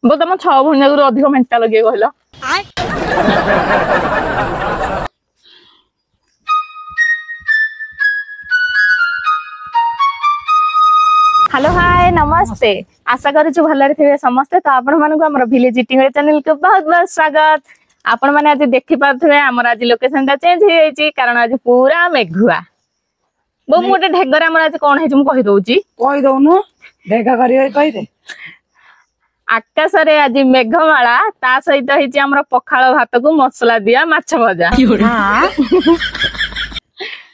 बो तुम 6 भौणी जाक अधिक मेंटा लगे कहल हेलो हाय नमस्ते आशा करूँ भलरे थे समस्ते तो आपण मानक हमर विलेज ईटिंग चैनल को बहुत बहुत स्वागत। आपण माने आज देखि पाथुवे हमर आज लोकेशन ता चेंज हे जाई कारण आज पूरा मेघुआ बो मोटे ढेगर हमर आज कोन हे हम कहि दोउची कहि दउनु ढेगा करिवे कहि दे आकाश रे आज मेघमाला ता सहित हेची हमर पखाळ भात को मसला दिया माछ भजा हां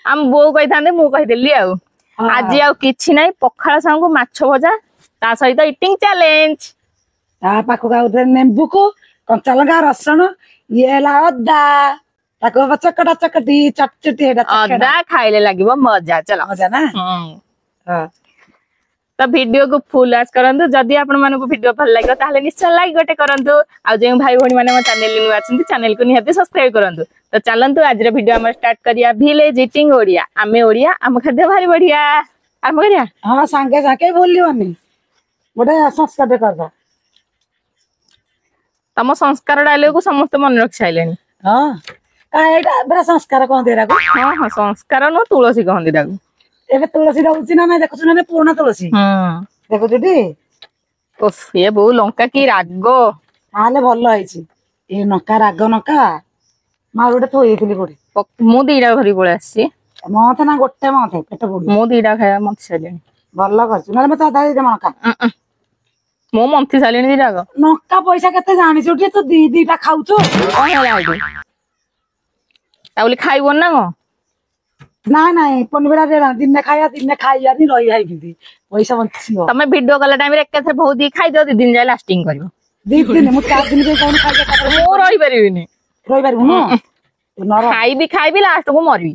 हम बो कहि थांदे मु कहि देली आ आज आउ किछि नै पखाळ संग माछ भजा ता सहित ईटिंग चैलेंज ता पाखु का उधर नींबू को कंचा लगा रसण ये ला अदा ताको बचकटा चकटी चटचटी हेडा अदा खाइले लागिबो मजा चलो मजा ना हां तो वीडियो को फुल वॉच करंतु जदी आपण माने को वीडियो भल लागो ताले निश्चय लाइक गोटे करंतु आ जे भाई भणी माने म चैनल नु आछंती चैनल को निहाती सब्सक्राइब करंतु। तो चलंतु आज रे वीडियो हम स्टार्ट करिया विलेज ईटिंग ओडिया आमे ओडिया हम खाद्य भारी बढ़िया आम करिया हां संगे संगे बोलियोनी गोटे संस्कार कर दो तम संस्कार डाले को समस्त मन रख साइलेनी हां काएटा बरा संस्कार कोन देरा को हां हां संस्कार न तुलसी कोन देरा को एबे तुलसी रहउची ना देखु ना पूर्ण तुलसी देखु जदी ओफ ये बहु लंका की रागो आले भल आइची ए नका राग नका मारुडे थोइथिली कोडी मु दीडा भरी पळे आसी मथ ना गोटे मथ पेट बुडी मु दीडा खाया मत सालेनी भल करछु ना मत आधा दे नका मो मंथी सालेनी दीडा नका पैसा केते जानि छुटी तो दी दीटा खाउछु होला आइदो ताउली खाइबो ना गो ना नहीं पनबेड़ा रे दिन ने खाइया नहीं रही है बिदी पैसा बंची हो तमे वीडियो कला टाइम रे एकथे बहुत दी खाइ दो दिन जाय लास्टिंग करिवो दिन मु 4 दिन के कोन खाइ के मो रही परिबिनी रही पारबो न खाइबी लास्ट को मरबी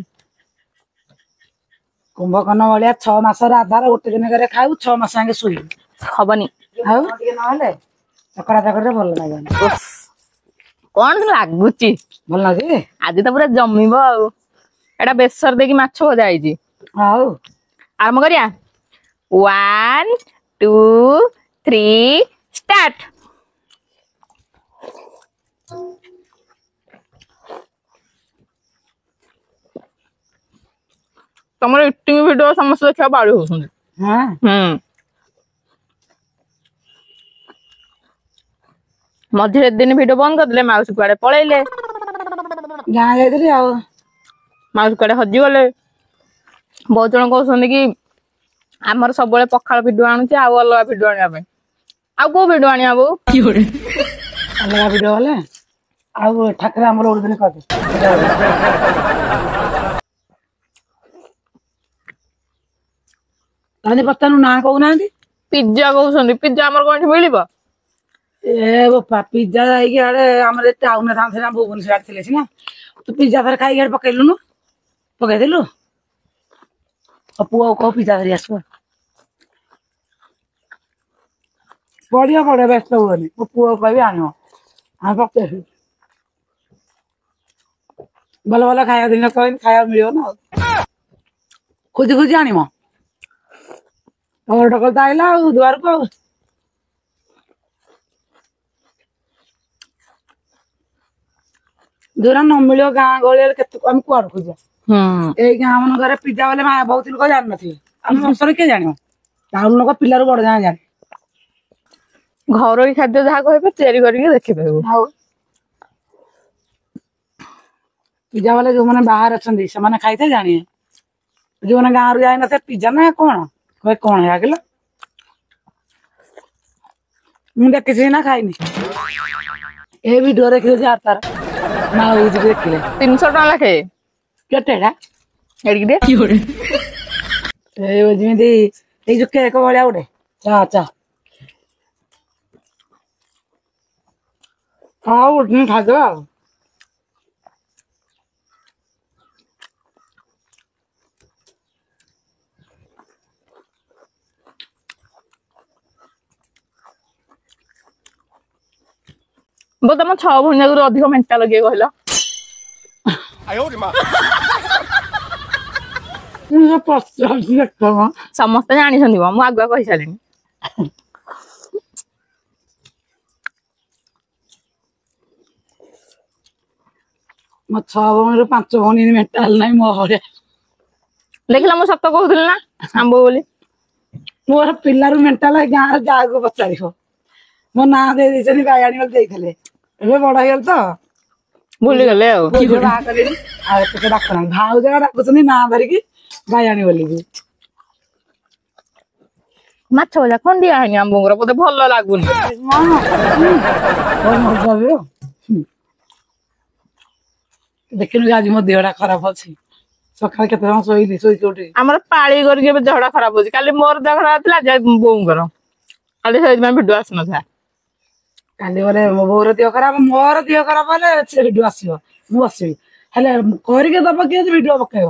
कुंभकर्ण वालिया 6 मास रा आधार गोटे दिन करे खाउ 6 मास संगे सुई हबनी हाउ के न हले चकरा चकरा भल लागन कोन लागुची भल लागे आज तो पूरा जम्मीबो आ एटा बेसर देखि माछ हो जाई जी हाउ आरंभ करिया 1 2 3 स्टार्ट तमर ईटिंग वीडियो समस्त देखा बाड़ी होसुन हां मध्य दिन वीडियो बंद कर देले माउस कुआडे पळैले जा जाइतली आ माउस कुआडे हजी गले बहुत जन कहउछन कि हमर सब बेले पखाळ वीडियो आनु छी आ अलगा वीडियो आनिया पे आ को वीडियो आनिया बो की होरे अलगा वीडियो हले आ ठाकरा हमर ओर दिन कर दे ताने पत्तानु ना कहू नांदी पिज्जा कहउछन पिज्जा हमर कोन मिलिबो ए वो पिज्जा जाई के आड़े हमरे टाउन थान से ना भुवनेश्वर थिले छी ना तू पिज्जा थर खाई गेड पकेलु न पके देलु पुआ को पिज्जा धरि आसो बढ़िया बढ़िया व्यस्त होनी वो पुआ कहबे आनो हां पके भल भल खाया दिन कहन खाया मिलियो ना खुद खुद आनी म और ढकल दाइला द्वार को दूरा न मिलियो गां गळे केते हम कुआड़ खोजा ए गां मन घरे पिज्जा वाले मा बहुत लोग जान नथि हम संसार के जानियो टाउन लोग पिल्ला रो बड़ जान घर खाद्य जहा कहबे तैयारी करके देखि देबो हाउ पिज्जा वाले जो माने बाहर अछंदी से माने खाइते जानिए जो माने गां रो जाय नथे पिज्जा ना कोन कोई कोन है आगला मु देख किसी ना खाइनी ए वीडियो देखि जा तार ना उज देखले 300 टका लाखे केटेडा एडी दे की होरे ए ओजिमेदी ए जो केक वाला उडे चा चा हां उडने खा दो बो तुम 6 भौणी जाक अधिक मेंटा लगे कहल समस्त जानी मु आगुआ कही सारे ମୋ 6 ଭଉଣୀରୁ 5 ଭଉଣୀ ମେଣ୍ଟାଲ ନାହିଁ ମୋ ଭଳିଆ। ଦେଖିଲା ମୁଁ ସତ କହୁଥିଲି ନା ଆମ୍ବ ବୋଲି। ମୋର ପିଲାରୁ ମେଣ୍ଟାଲ ଗାଁରେ ଯାହାକୁ ପଚାରିବ। ମୋ ନାଁ ଦେଇ ଦେଇଛନ୍ତି ବାୟାଣୀ ବୋଲି ଦେଇଥିଲେ। ଏବେ ବଡ ହେଇଗଲି ତ ଭୁଲିଗଲେ ଆଉ। ଝିଅ ବାହା କଲେଣି ଆଉ ଏତେ ଡାକୁନାହାନ୍ତି। ଭାଉଜ ଡାକୁଛନ୍ତି ନାଁ ଧରିକି ବାୟାଣୀ ବୋଲିକି। ମାଛ ଭଜା ଖଣ୍ଡିଆ ହେଇନି ଆମ୍ବଙ୍କର ବୋଧେ ଭଲ ଲାଗୁନି। ଦେଖିନୁ ଆଜି ମୋ ଦେହଟା ଖରାପ ଅଛି। ସକାଳେ କେତେ ସମୟ ଶୋଇକି ଉଠିକି ଆମର ପାଳି କରିକି ଏବେ ଦେହଟା ଖରାପ ହଉଛି। କାଲି ମୋର ଦେହ ଖରାପ ଥିଲା ଆଜି ବୋଉଙ୍କର। କାଲି ସେଇଥିପାଇଁ ଭିଡିଓ ଆସିନଥିଲା। କାଲି ଗଲେ ମୋ ବୋଉର ଦେହ ଖରାପ ମୋର ଦେହ ଖରାପ ହେଲେ ସେ ଭିଡିଓ ଆସିବ ମୁଁ ବସିବି ହେଲେ କରିକି ଦବ କିଏ ଭିଡିଓ ପକେଇବ।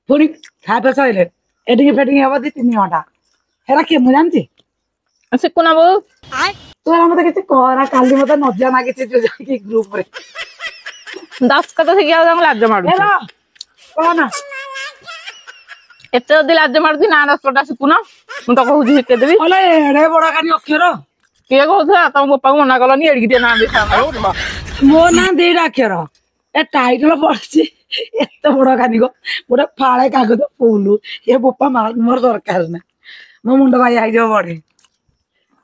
ପୁଣି ଖାଇବା ସଇଲେ ଏଠିକି ଫେଟିକି ହବ 2-3 ଘଣ୍ଟା ହେରା କିଏ ମୁଁ ଜାଣିଛି। ଶିଖୁନା ବୋଉ। ତୁ ମତେ କିଛି କହନା। କାଲି ମତେ ମଜା ନାଗିଛି ଯୋଉ ଯାଇକି ଗ୍ରୁପରେ ଦଶକତ ଶିଖିବାକୁ ତାଙ୍କୁ ଲାଜ ମାଡୁଛି। କହନା ଏତେ ଯଦି ଲାଜ ମାଡୁଛି ନା ଦଶକଟା ଶିଖୁନ ମୁଁ ତ କହୁଛି ଶିଖେଇଦେବି। ଏଡେ ବଡ ଖାଲି ଅକ୍ଷର କିଏ କହୁଥିଲା ତମ ବୋପାକୁ ମନା କଲନି ଏଡିକି ଟିକେ ନାଁ ଦେଇଥାନ୍ତା। ମୋ ନାଁ 2ଟା ଅକ୍ଷର ଏ ଟାଇଟଲ ପଡିଛି ଏତେ ବଡ ଖାନିକ ଗୋଟେ ଫାଳେ କାଗଜ ଫୁଲ ଏ ବୋପା ମା ମୋର ଦରକାର ନା। ମୋ ମୁଣ୍ଡ ବାଇଆ ହେଇଯିବ ବଢେ।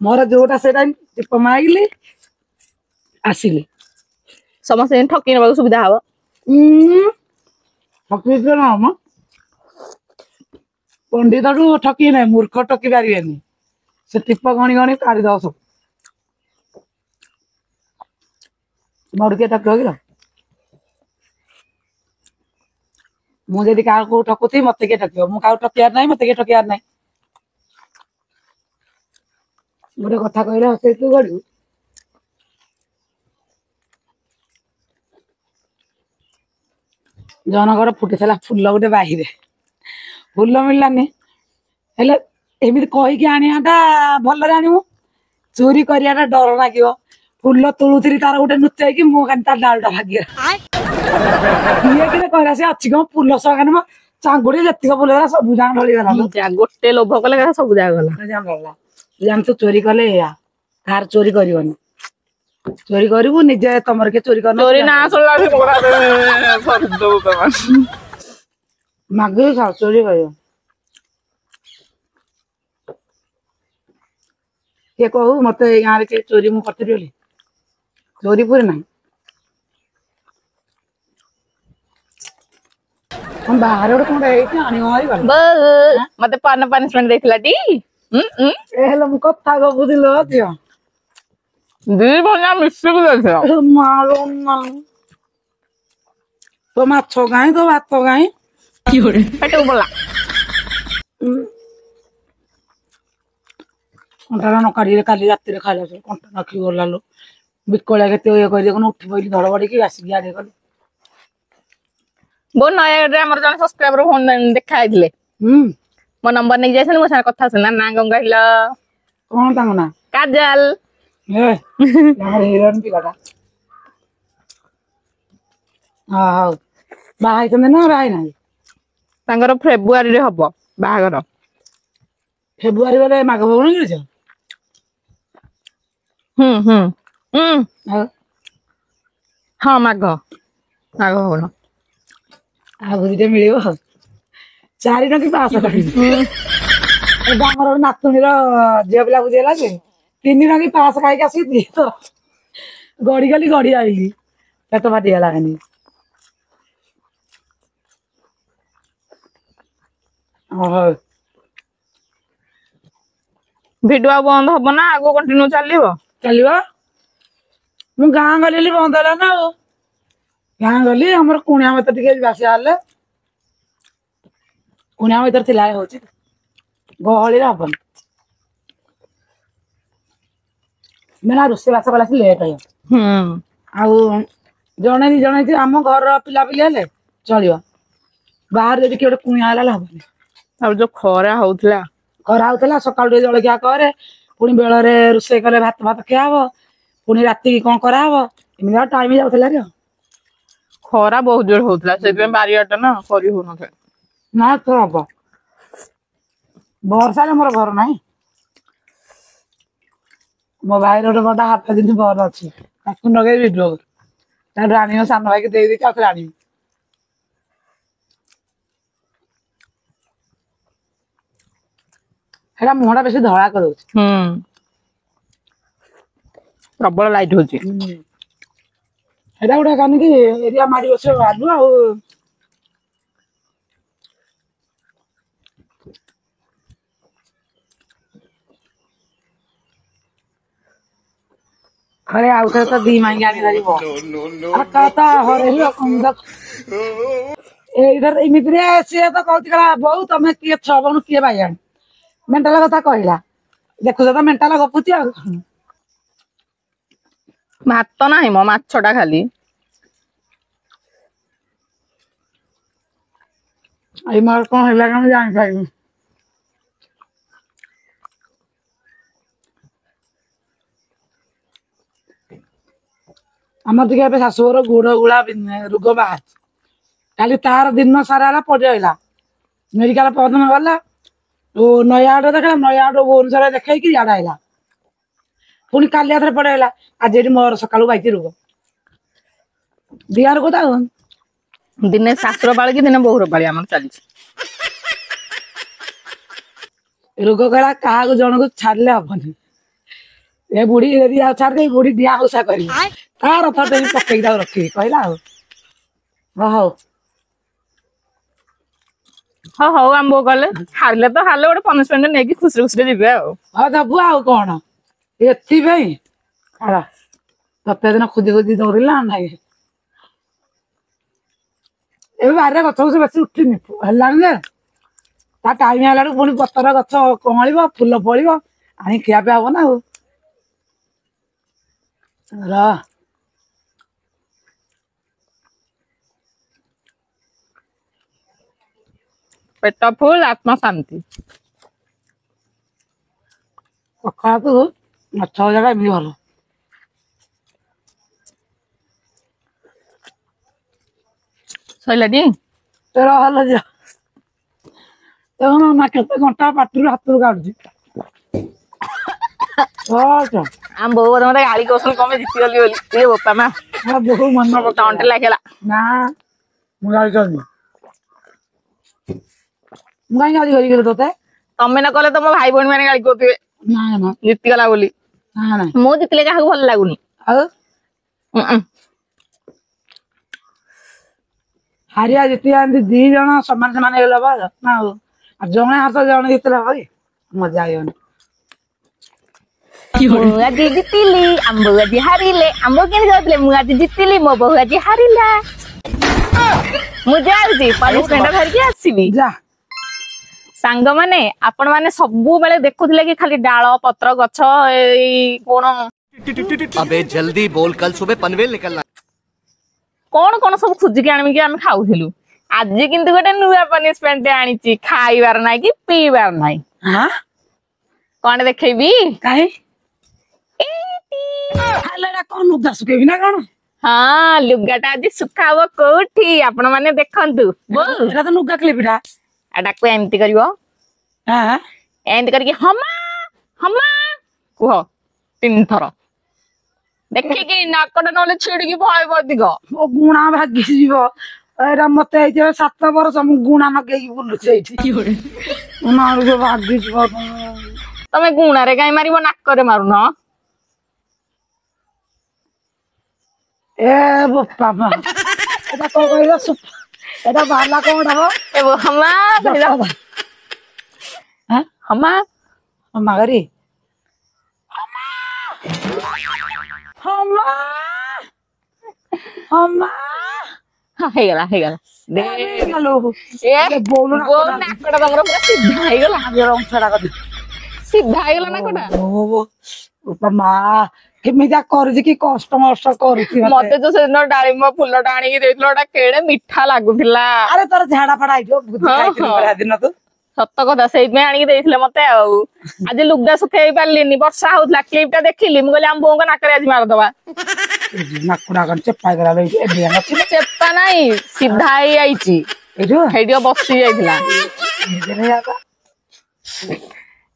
ମୋର ଯୋଉଟା ସେଇଟା ଟିପ ମାଇଲି ଆସିଲି। ସମସ୍ତେ ଠକି ନେବାକୁ ସୁବିଧା ହବ। ପଣ୍ଡିତଠୁ ଠକି ନାହିଁ ମୂର୍ଖ ଠକି ପାରିବେନି। ସେ ଟିପ ଗଣି ଗଣି କାଢିଦବ ସବୁ। ମୋର କିଏ ଠକିବ କିଲୋ? ମୁଁ ଯଦି କାହାକୁ ଠକୁଥିବି ମତେ କିଏ ଠକିବ? ମୁଁ କାହାକୁ ଠକିବାର ନାହିଁ ମତେ କିଏ ଠକିବାର ନାହିଁ। ଗୋଟେ କଥା କହିଲେ ହସେଇଥିବୁ ଗଡିବୁ। ଜଣଙ୍କର ଫୁଟିଥିଲା ଫୁଲ ଗୋଟେ ବାହିରେ ଫୁଲ ମିଳିଲାନି ହେଲେ ଏମିତି କହିକି ଆଣିବାଟା ଭଲରେ ଆଣିବୁ। ଚୋରି କରିବାଟା ଡର ଲାଗିବ। ଫୁଲ ତୋଳୁଥିଲି ତାର ଗୋଟେ ନୁଚେଇକି ମୁଁ ତା ଡାଳଟା ଭାଗିଗଲା। କିଏ କିରେ କହିଲା ସେ ଅଛି କଣ ଫୁଲ ସହ ଚାଙ୍ଗୁଡି ଯେତିକ ଫୁଲ ଦେଲା ସବୁ ଯାକ ଢଳିଗଲା। ଗୋଟେ ଲୋଭ କଲେ ସବୁ ଯାକ ଗଲା। ଜାଣିଛୁ ଚୋରି କଲେ ଏଇଆ କାହାର ଚୋରି କରିବନି। ଚୋରି କରିବୁ ନିଜେ ତମର କିଏ ଚୋରି କରିନ ଚୋରି ନା ଶୁଣିଲା ମାଗିକି ଖାଅ ଚୋରି କରିବ। କିଏ କହୁ ମତେ ଏଇ ଗାଁରେ କିଏ ଚୋରି ମୁଁ କରିଥିଲି ବୋଲି। ଚୋରି ଫୋରି ନାହିଁ। ବାହାରେ ଗୋଟେ କଣ ହେଇଛି ଆଣିବ ମତେ ପାନିଶମେଣ୍ଟ ଦେଇଥିଲା ଟି ହେଲେ ମୁଁ କଥା ଗପୁଥିଲ ଝିଅ। ଦି ଭଉଣୀ ମିଶିକି ଦେଇଥିଲା। ତୋ ମାଛ କାଇଁ ତୋ ଭାତ କାଇଁ ପେଟକୁ ପଡିଲା। କଣ୍ଟା ନ କାଢିଲେ କାଲି ରାତିରେ ଖାଇଲା କଣ୍ଟା ନଖି ଗଲାଲୋ। ବିକଳିଆ କେତେ ଇଏ କରି ଉଠି ପଇଲି ଧଡବଡିକି ଆସିକି ଆଡେ ଗଲି। ବହୁତ ନୟାଗଡ଼ରେ ଆମର ଜଣେ ସବସ୍କ୍ରାଇବର ଫୋନ ଦେଖା ହେଇଥିଲେ। ମୋ ନମ୍ବର ନେଇକି ଯାଇଛନ୍ତି ମୋ ସାଙ୍ଗେ କଥା ହଉଛନ୍ତି। ନା କଣ କହିଲ? କଣ ତାଙ୍କ ନାଁ? କାଜଲ। ହିରୋଇନ ପିଲାଟା। ହଉ ବାହା ହେଇଛନ୍ତି ନା ବାହା ହେଇନାହାନ୍ତି? ତାଙ୍କର ଫେବୃଆରୀରେ ହବ ବାହାଘର। ଫେବୃଆରୀ ବୋଲେ ମାଘ ଫାଗୁଣ କିରେ ଝିଅ? ହଁ ମାଘ ଫାଗୁଣ। ଆଉ ଭୋଜିଟେ ମିଳିବ ଆଉ 4 ଟଙ୍କି 500 ଟଙ୍କି। ଏବେ ଆମର ଗୋଟେ ନାତୁଣୀର ଝିଅ ପିଲା ଭୋଜି ହେଲା ଯେ 3 ଟଙ୍କି 500 ଖାଇକି ଆସିକି ଗଡି ଗଲି ଗଡି ଆଇଲି ପେଟ ଫାଟିଗଲା ଖାଲି। ଓହୋ ଭିଡିଓ ଆଉ ବନ୍ଦ ହବ ନା ଆଗକୁ କଣ୍ଟିନ୍ୟୁ ଚାଲିବ? ଚାଲିବ। ମୁଁ ଗାଁ ଗଲି ବନ୍ଦ ହେଲା ନା ଆଉ। ଗାଁ ଗଲି ଆମର କୁଣିଆ ମତ ଟିକେ ବାସିଆ ହେଲେ କୁଣିଆ ଭିତରେ ଥିଲା ହଉଛି ଗହଳିରେ ହବନି। ନା ରୋଷେଇ ବାସ କଲା ଲେଟ୍ ହେଇବ। ଆଉ ଜଣେ 2 ଜଣ ହେଇଥିବ ଆମ ଘରର ପିଲାପିଲି ହେଲେ ଚଳିବ। ବାହାରେ ଯଦି କିଏ ଗୋଟେ କୁଣିଆ ହେଲା ହବନି। ଆଉ ଯୋଉ ଖରା ହଉଥିଲା ସକାଳୁ ଟିକେ ଜଳଖିଆ କରେ ପୁଣି ବେଳରେ ରୋଷେଇ କଲେ ଭାତ ଖିଆ ହବ। ପୁଣି ରାତିକି କଣ କରାହବ ଏମିତି ଆଉ ଟାଇମ ଯାଉଥିଲା ଆଉ। ଖରା ବହୁତ ଜୋର ହଉଥିଲା ସେଥିପାଇଁ ବାରିଆଟା ନା କରି ହଉନଥାଏ। ନା ତ ହବ ବର୍ଷାରେ ମୋର ଘର ନାହିଁ। ମୋ ଭାଇର ଗୋଟେ ବଡ ହାତ ଜିନି ବଲ ଅଛି ତାକୁ ଲଗେଇ ଭିଡିଓ କରୁ। ତାଠୁ ଆଣିବ ସାନ ଭାଇକି ଦେଇଦେଇକି ଆଉ ଥରେ ଆଣିବି। ସେଟା ମୁହଁଟା ବେଶୀ ଧଳା କରିଦଉଛି। ପ୍ରବଳ ଲାଇଟ୍ ହଉଛି। ସେଟା ଗୋଟେ କାନିକି ଏରିଆ ମାରି ବସିବ ଆଲୁ ଆଉ। ଖରେ ଆଉ ଥରେ ତ ଦି ମାଇକି ଆଣି ଧରିବ ହରେଇଲ ଏଇଥର ଏମିତିରେ ସିଏ ତ କହୁଛି କଲା ବୋଉ ତମେ କିଏ ଛବଣୁ କିଏ ବାଇଆଣି ମେଣ୍ଟାଲ କଥା କହିଲା। ଦେଖୁଛ ତ ମେଣ୍ଟାଲ ଗପୁଛି ଆଉ। ଭାତ ନାହିଁ ମୋ ମାଛଟା ଖାଲି। ଏଇ ମୋର କଣ ହେଲା କଣ ଜାଣିପାରିବି। ଆମର ଟିକେ ଏବେ ଶାଶୁଘର ଗୋଡ ଗୁଳା ରୋଗ ବାହାରିଛି। କାଲି ତାର ଦିନ ସାରା ହେଲା ପଡିରହିଲା ମେଡିକାଲ ପହରଦିନ ଗଲା ନୟାଗଡରେ ଦେଖା ନୟାଗଡ ଭୁବନେଶ୍ୱରରେ ଦେଖେଇକି ଇଆଡେ ଆଇଲା। ପୁଣି କାଲି ଆଥରେ ପଡିରହିଲା। ଆଜି ଏଠି ମୋର ସକାଳୁ ବାଇଚି ରୋଗ ଦିହାର କଥା ଆଉ। ଦିନେ ଶାଶୁର ପାଳି କି ଦିନେ ବୋହୁର ପାଳି ଆମର ଚାଲିଛି। ରୋଗ କଳା କାହାକୁ ଜଣକୁ ଛାଡିଲେ ହବନି। ଏ ବୁଢୀ ଯଦି ଆଉ ଛାଡିଦେଇ ବୁଢୀ ଡିଆଁ ଉଷା କରିବି ତାର ଥର ପକେଇକି ତାକୁ ରଖିବି କହିଲା ଆଉ। ହଉ ହଁ ହଉ ଆମ ବୋଉ କହିଲେ ହାରିଲେ ତ ହାରିଲେ ଗୋଟେ ପନିଶମେଣ୍ଟ ନେଇକି ଖୁସିରେ ଖୁସିରେ ଯିବେ ଆଉ। ହଁ ଦବୁ ଆଉ କଣ ଏଥିପାଇଁ ତତେ ଦିନ ଖୋଜି ଖୋଜି ଧରିଲା ନାଇଁ। ଏବେ ବାରିରେ ଗଛ ଗଛ ବେଶୀ ଉଠିନି ହେଲାଣି ଯେ ତା ଟାଇମ ହେଲାଠୁ ପୁଣି ପତର ଗଛ କଅଁଳିବ ଫୁଲ ଫଳିବ ଆଣି ଖିଆ ପିଆ ହବ ନା ଆଉ। ପେଟ ଫୁଲ ଆତ୍ମା ଶାନ୍ତି। ପଖାଳକୁ ମାଛ ଭଜାଟା ଏମିତି ଭଲ। ସଇଲାଟି ତୋର ଭଲ ଝିଅ ନା କେତେ ଘଣ୍ଟା ପାଟିରୁ ହାତରୁ କାଢୁଛି। ଆମ ବୋଉ ବୋଧେ ମତେ ଗାଳି କରୁଛନ୍ତି କଣ ପାଇଁ ଜିତିଗଲି ବୋଲି। ଏ ବୋପା ମା ବହୁ ମନ ତଣ୍ଟି ଲାଗିଲା। ନା ମୁଁ ଗାଳି ମୁଁ କାହିଁ ଗାଳି କରିବି ତତେ। ତମେ ନ କଲେ ତମ ଭାଇ ଭଉଣୀ ମାନେ ଗାଳି କରୁଥିବେ ଜିତିଗଲା ବୋଲି। ମୁଁ ଜିତିଲେ କାହାକୁ ଭଲ ଲାଗୁନି। ଆଉ ହାରିଆ ଜିତିଆ ଏମିତି ଦି ଜଣ ସମାନ ସମାନ ହେଇଗଲା ବା ନା ଆଉ ଜଣେ ହାତ ଜଣେ ଜିତିଲେ ହବ କି ମଜା ଆଇବନି। ମୁଁ ଆଜି ଜିତିଲି ଆମ ବୋଉ ଆଜି ହାରିଲେ। ଆମ ବୋଉ କେମିତି ଯାଉଥିଲେ ମୁଁ ଆଜି ଜିତିଲି ମୋ ବୋଉ ଆଜି ହାରିଲା। ମୁଁ ଯାଉଛି ପନିଶମେଣ୍ଟ ଧରିକି ଆସିବି। ଯା ସାଙ୍ଗମାନେ ଆପଣ ମାନେ ସବୁବେଳେ ଦେଖୁଥିଲେ କି ଖାଲି ଡାଳ ପତ୍ର ଗଛ ଏଇ କଣ अबे जल्दी बोल कल सुबह पनवेल निकलना। କଣ କଣ ସବୁ ଖୋଜିକି ଆଣିକି ଆମେ ଖାଉଥିଲୁ। ଆଜି କିନ୍ତୁ ଗୋଟେ ନୂଆ ପନିଶମେଣ୍ଟ ଆଣିଛି ଖାଇବାର ନାହିଁ କି ପିଇବାର ନାହିଁ। କଣ ଦେଖେଇବି କାହିଁ କଣ ଲୁଗା ଶୁଖେଇବି ନା କଣ? ହଁ ଲୁଗାଟା ଆଜି ଶୁଖା ହବ କୋଉଠି ଆପଣ ମାନେ ଦେଖନ୍ତୁ। ଏଟା ତ ଲୁଗା କ୍ଲିପଟା। ଏଟାକୁ ଏମିତି କରିବ ଏମିତି କରିକି ହମା ହମା କୁହ 3 ଥର ଦେଖିକି ନାକଟା ନହେଲେ ଛିଡିକି ପଳେଇବ ଅଧିକ। ମୋ ଗୁଣା ଭାଗିଯିବ। ଏଇଟା ମତେ ହେଇଥିବ 7 ବର୍ଷ ମୁଁ ଗୁଣା ନଗେଇକି ବୁଲୁଛି ଏଇଠି ଭାଗିଯିବ। ତମେ ଗୁଣାରେ କାଇଁ ମାରିବ ନାକରେ ମାରୁନ। ଏ ବୋପା ମା ଏଟା କଣ କହିଲ ଏଟା ବାହାରିଲା କଣ ହବ ଏ ହମା ହମା ହମା କରି ହେଇଗଲା ହେଇଗଲା। ବୋଉ ନାକଟା ତମର ପୁରା ସିଧା ହେଇଗଲା। ସିଧା ହେଇଗଲା ନାକଟା। ମା କେମିତିଆ କରୁଛି କି କଷ୍ଟ ମଷ୍ଟ କରୁଛି ମତେ ଯୋଉ ସେଦିନ ଡାଳିମ୍ବ ଫୁଲଟା ଆଣିକି ଦେଇଥିଲ ଏଟା କେଡେ ମିଠା ଲାଗୁଥିଲା। ଆରେ ତୋର ଝାଡା ଫାଡା ହେଇଥିବ ଦିନ ତୁ ସତ କଥା ସେଇଥିପାଇଁ ଆଣିକି ଦେଇଥିଲେ ମତେ ଆଉ। ଆଜି ଲୁଗା ଶୁଖେଇ ପାରିଲିନି ବର୍ଷା ହଉଥିଲା କ୍ଲିପ ଟା ଦେଖିଲି ମୁଁ କହିଲି ଆମ ବୋଉଙ୍କ ନାକରେ ଆଜି ମାରିଦବା। ଚେପା ନାଇଁ ସିଧା ହେଇଯାଇଛି ସେଇଠି ବସି ଯାଇଥିଲା।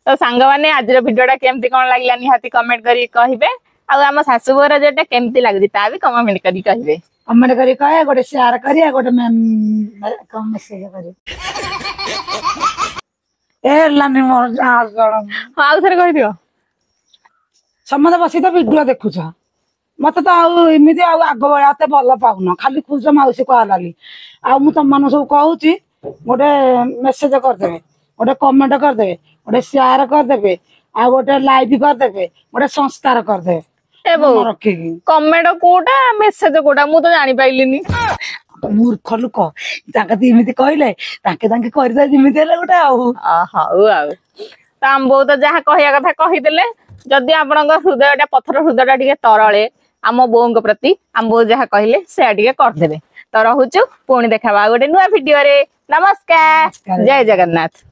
ତ ସାଙ୍ଗମାନେ ଆଜିର ଭିଡିଓ ଟା କେମିତି କଣ ଲାଗିଲା ନିହାତି କମେଣ୍ଟ କରି କହିବେ। ଆଉ ଆମ ଶାଶୁ ବୋହୂର ଯୋଉଟା କେମିତି ଲାଗୁଛି ତା ବି କମେଣ୍ଟ କରି କହିବେ। कमेंट करी कहे गोटे शेयर करिए गोटे मेसेज करी ए लानी मोर आउ थरे कहि दियो समझ बसी तो वीडियो देखुछ मत तो आमती आग भाया एत भल पाऊन खाली खुश मौसी कहलाली आउ तुम मान सब कहूची गोटे मेसेज करदेवे गोटे कमेंट करदेवे गोटे शेयर करदेवे आ गोटे लाइव करदेवे गोटे संस्कार करदेवे ए बो रखिकी कमेंट कोटा मेसेज कोटा मु तो जानि पाइलिनी मूर्ख लोक इमती कहले करदे जिमिति हेले गोटे आउ हऊ आउ तो आम बो तो जहाँ कहया कथा कहीदेले जदि आपन हृदय पथर हृदय टे तरले आम बों प्रति आम बो जहाँ कहले से टे करदेवे तो रहुचु पुणी देखा गोटे नुआ भिडियो रे नमस्कार जय जगन्नाथ।